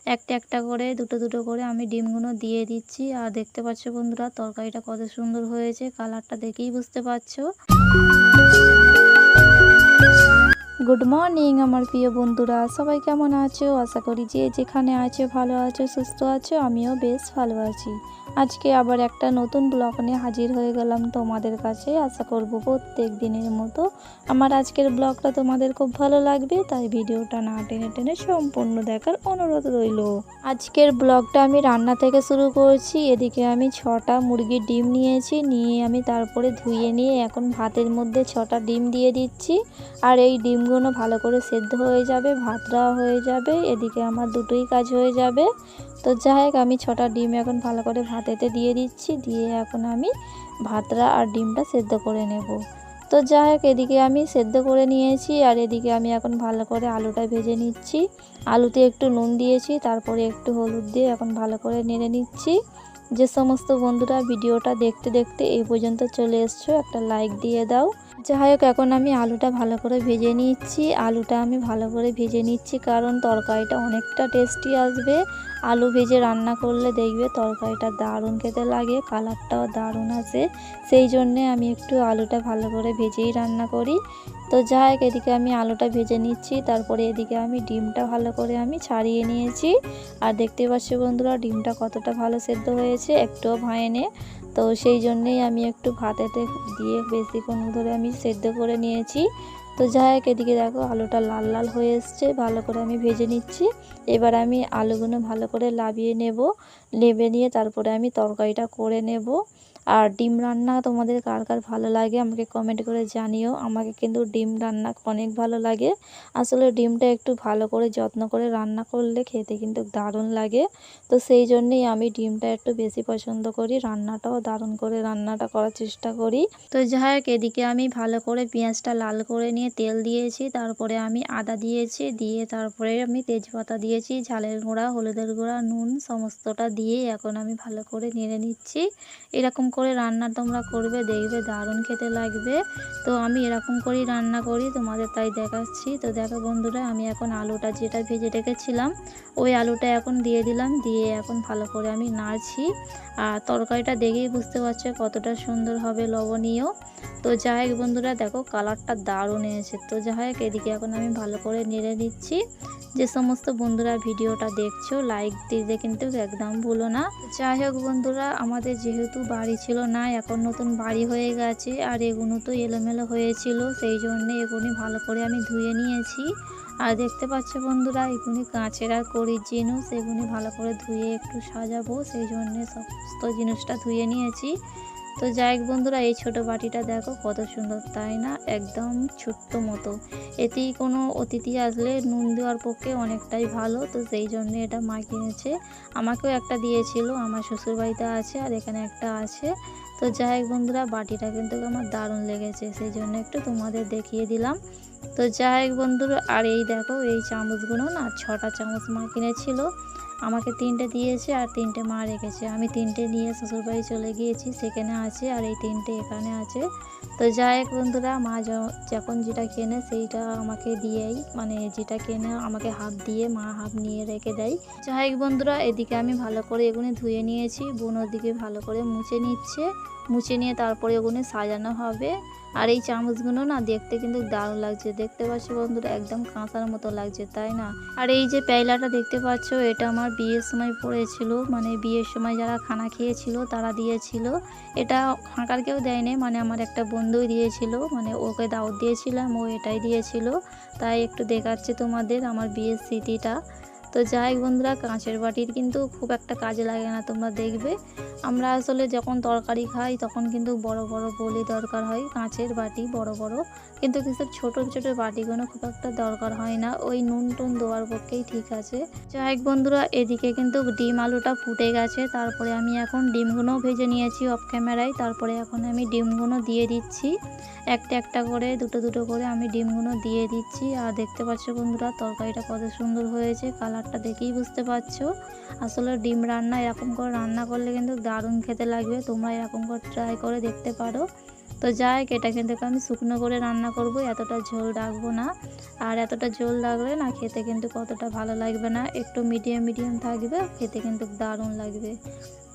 একটা একটা করে দুটো দুটো করে আমি ডিমগুলো দিয়ে দিচ্ছি। আর দেখতে পাচ্ছ বন্ধুরা তরকারিটা কত সুন্দর হয়েছে, কালারটা দেখেই বুঝতে পারছো। গুড মর্নিং আমার প্রিয় বন্ধুরা, সবাই কেমন আছো? আশা করি যে যেখানে আছো ভালো আছো, সুস্থ আছো। আমিও বেশ ভালো আছি। আজকে আবার একটা নতুন ব্লগ নিয়ে হাজির হয়ে গেলাম তোমাদের কাছে। আশা করব প্রত্যেক দিনের মতো আমার আজকের ব্লগটা তোমাদের খুব ভালো লাগবে, তাই ভিডিওটা না টেনে টেনে সম্পূর্ণ দেখার অনুরোধ রইল। আজকের ব্লগটা আমি রান্না থেকে শুরু করছি। এদিকে আমি 6টা মুরগির ডিম নিয়েছি, নিয়ে আমি তারপরে ধুয়ে নিয়ে এখন ভাতের মধ্যে 6টা ডিম দিয়ে দিচ্ছি। আর এই ডিমগুলো ভালো করে সেদ্ধ হয়ে যাবে, ভাতটাও হয়ে যাবে, এদিকে আমার দুটোই কাজ হয়ে যাবে। তো যাই হোক, আমি 6টা ডিম এখন ভালো করে ভাতেতে দিয়ে দিচ্ছি, দিয়ে এখন আমি ভাতটা আর ডিমটা সেদ্ধ করে নেব। তো যাই হোক, এদিকে আমি সেদ্ধ করে নিয়েছি, আর এদিকে আমি এখন ভালো করে আলুটা ভেজে নিচ্ছি। আলুতে একটু নুন দিয়েছি, তারপরে একটু হলুদ দিয়ে এখন ভালো করে নেড়ে নিচ্ছি। যে সমস্ত বন্ধুরা ভিডিওটা দেখতে দেখতে এই পর্যন্ত চলে এসছো, একটা লাইক দিয়ে দাও। যাই হোক, এখন আমি আলুটা ভালো করে ভেজে নিচ্ছি। আলুটা আমি ভালো করে ভেজে নিচ্ছি কারণ তরকারিটা অনেকটা টেস্টি আসবে। আলু ভেজে রান্না করলে দেখবে তরকারিটা দারুণ খেতে লাগে, কালারটাও দারুণ আসে। সেই জন্যে আমি একটু আলুটা ভালো করে ভেজেই রান্না করি। তো যাই হোক, এদিকে আমি আলুটা ভেজে নিচ্ছি, তারপরে এদিকে আমি ডিমটা ভালো করে আমি ছাড়িয়ে নিয়েছি। আর দেখতে পাচ্ছি বন্ধুরা ডিমটা কতটা ভালো সেদ্ধ হয়েছে, একটুও ভাঙেনি। তো সেই জন্যেই আমি একটু ভাতেতে দিয়ে বেশিক্ষণ ধরে আমি সেদ্ধ করে নিয়েছি। তো যাই হোক, এদিকে দেখো আলুটা লাল লাল হয়ে এসছে, ভালো করে আমি ভেজে নিচ্ছি। এবার আমি আলুগুলো ভালো করে লাবিয়ে নেব, নেবে নিয়ে তারপরে আমি তরকারিটা করে নেব। আর ডিম রান্না তোমাদের কার কার ভালো লাগে আমাকে কমেন্ট করে জানিও। আমাকে কিন্তু ডিম রান্না অনেক ভালো লাগে। আসলে ডিমটা একটু ভালো করে যত্ন করে রান্না করলে খেতে কিন্তু দারুণ লাগে। তো সেই জন্যেই আমি ডিমটা একটু বেশি পছন্দ করি, রান্নাটাও দারুণ করে রান্নাটা করার চেষ্টা করি। তো যাই হোক, এদিকে আমি ভালো করে পেঁয়াজটা লাল করে নিয়ে তেল দিয়েছি, তারপরে আমি আদা দিয়েছি, দিয়ে তারপরে আমি তেজপাতা দিয়েছি, ঝালের গুঁড়া, হলুদের গুঁড়া, নুন সমস্তটা দিয়ে এখন আমি ভালো করে নেড়ে নিচ্ছি। এরকম করে রান্না তোমরা করবে, দেখবে দারুণ খেতে লাগবে। তো আমি এরকম করেই রান্না করি, তোমাদের তাই দেখাচ্ছি। তো দেখো বন্ধুরা, আমি এখন আলুটা যেটা ভেজে রেখেছিলাম ওই আলুটা এখন দিয়ে দিলাম, দিয়ে এখন ভালো করে আমি নাড়ছি। আর তরকারিটা দেখেই বুঝতে পারছো কতটা সুন্দর হবে, লবণীয়। তো যাই হোক বন্ধুরা, দেখো কালারটা দারুণ এসেছে। তো যাই হোক, এদিকে এখন আমি ভালো করে নেড়ে নিচ্ছি। যে সমস্ত বন্ধুরা ভিডিওটা দেখছো লাইক দিতে কিন্তু একদম ভুলো না। যাই হোক বন্ধুরা, আমাদের যেহেতু বাড়ি ছিল না, এখন নতুন বাড়ি হয়ে গেছে, আর এগুলো তো এলোমেলো হয়েছিল, সেই জন্যে এগুলি ভালো করে আমি ধুয়ে নিয়েছি। আর দেখতে পাচ্ছ বন্ধুরা, এগুলি কাঁচের আর কড়ির জিনিস, এগুলি ভালো করে ধুয়ে একটু সাজাবো, সেই জন্যে সমস্ত জিনিসটা ধুয়ে নিয়েছি। তো যাই হোক বন্ধুরা, এই ছোট বাটিটা দেখো কত সুন্দর, তাই না? একদম ছোট্ট মতো। এতেই কোনো অতিথি আসলে নুন দেওয়ার পক্ষে অনেকটাই ভালো। তো সেই জন্যে এটা মা কিনেছে, আমাকেও একটা দিয়েছিল, আমার শ্বশুরবাড়িতে আছে আর এখানে একটা আছে। তো যাই হোক বন্ধুরা, বাটিটা কিন্তু আমার দারুণ লেগেছে, সেই জন্য একটু তোমাদের দেখিয়ে দিলাম। তো যাই হোক বন্ধুরা, আর এই দেখো এই চামচগুলো না 6টা চামচ মা কিনেছিল, আমাকে 3টে দিয়েছে আর 3টে মা রেখেছে। আমি 3টে নিয়ে শ্বশুরবাড়ি চলে গিয়েছি, সেখানে আছে, আর এই 3টে এখানে আছে। তো যাই হোক বন্ধুরা, মা যখন যেটা কেনে সেইটা আমাকে দিয়েই, মানে যেটা কেনে আমাকে হাফ দিয়ে মা হাফ নিয়ে রেখে দেয়। যাই হোক বন্ধুরা, এদিকে আমি ভালো করে এগুলো ধুয়ে নিয়েছি, বোন ওদিকে ভালো করে মুছে নিচ্ছে, মুছে নিয়ে তারপরে ওগুলো সাজানো হবে। আর এই চামচগুলো না দেখতে কিন্তু দারুণ লাগছে, দেখতে পাচ্ছ বন্ধুরা একদম কাঁসার মতো লাগছে, তাই না? আর এই যে পেয়ালাটা দেখতে পাচ্ছ, এটা আমার বিয়ের সময় পড়েছিল, মানে বিয়ের সময় যারা খানা খেয়েছিল তারা দিয়েছিল। এটা ফাঁকার কেউ দেয়নি, মানে আমার একটা বন্ধুই দিয়েছিল, মানে ওকে দাওয়াত দিয়েছিলাম, ও এটাই দিয়েছিল। তাই একটু দেখাচ্ছে তোমাদের আমার বিয়ের স্মৃতিটা। তো যাই হোক বন্ধুরা, কাঁচের বাটির কিন্তু খুব একটা কাজে লাগে না, তোমরা দেখবে। আমরা আসলে যখন তরকারি খাই তখন কিন্তু বড় বড় বলি দরকার হয়, কাঁচের বাটি বড় বড়, কিন্তু কিছু ছোট ছোট বাটিগুলো খুব একটা দরকার হয় না, ওই নুন টুন দেওয়ার পক্ষেই ঠিক আছে। যাই হোক বন্ধুরা, এদিকে কিন্তু ডিম আলুটা ফুটে গেছে, তারপরে আমি এখন ডিমগুলো ভেজে নিয়েছি অফ ক্যামেরায়, তারপরে এখন আমি ডিমগুলো দিয়ে দিচ্ছি। একটা একটা করে দুটো দুটো করে আমি ডিমগুলো দিয়ে দিচ্ছি। আর দেখতে পাচ্ছ বন্ধুরা তরকারিটা কত সুন্দর হয়েছে, কালারটা দেখেই বুঝতে পারছো। আসলে ডিম রান্না এরকম করে রান্না করলে কিন্তু দারুণ খেতে লাগবে, তোমরা এরকম করে ট্রাই করে দেখতে পারো। তো যাই হোক, এটা কিন্তু আমি শুকনো করে রান্না করব, এতটা ঝোল রাখবো না। আর এতটা ঝোল রাখলে না খেতে কিন্তু কতটা ভালো লাগবে না, একটু মিডিয়াম মিডিয়াম থাকবে, খেতে কিন্তু দারুণ লাগবে।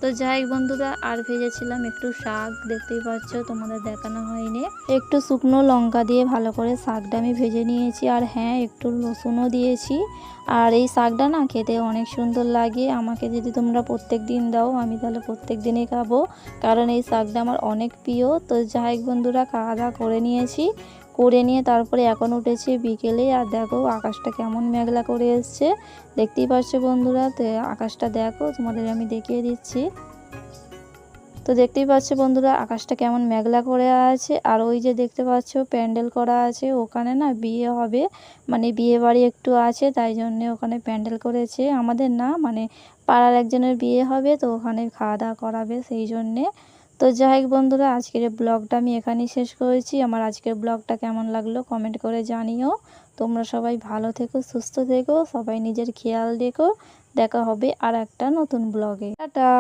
তো যাই হোক বন্ধুরা, আর ভেজেছিলাম একটু শাক, দেখতেই পাচ্ছ, তোমাদের দেখানো হয়নি। একটু শুকনো লঙ্কা দিয়ে ভালো করে শাকটা আমি ভেজে নিয়েছি, আর হ্যাঁ, একটু রসুনও দিয়েছি। আর এই শাকটা না খেতে অনেক সুন্দর লাগে, আমাকে যদি তোমরা প্রত্যেক দিন দাও আমি তাহলে প্রত্যেক দিনই খাবো, কারণ এই শাকটা আমার অনেক প্রিয়। তো যাই হোক বন্ধুরা, খাওয়া দাওয়া করে নিয়েছি, করে নিয়ে তারপরে এখন উঠেছি বিকেলে। আর দেখো আকাশটা কেমন মেঘলা করে এসছে, দেখতেই পাচ্ছ বন্ধুরা। তো আকাশটা দেখো, তোমাদের আমি দেখিয়ে দিচ্ছি। তো দেখতেই পাচ্ছ বন্ধুরা, আকাশটা কেমন মেঘলা করে আছে। আর ওই যে দেখতে পাচ্ছ প্যান্ডেল করা আছে, ওখানে না বিয়ে হবে, মানে বিয়ে বাড়ি একটু আছে, তাই জন্যে ওখানে প্যান্ডেল করেছে। আমাদের না, মানে পাড়ার একজনের বিয়ে হবে, তো ওখানে খাওয়া দাওয়া করাবে, সেই জন্যে। তো যাই হোক বন্ধুরা, আজকের ব্লগটা আমি এখানেই শেষ করেছি। আমার আজকের ব্লগটা কেমন লাগলো কমেন্ট করে জানিও। তোমরা সবাই ভালো থেকো, সুস্থ থেকো, সবাই নিজের খেয়াল রেখো। দেখা হবে আর একটা নতুন ব্লগে। টাটা।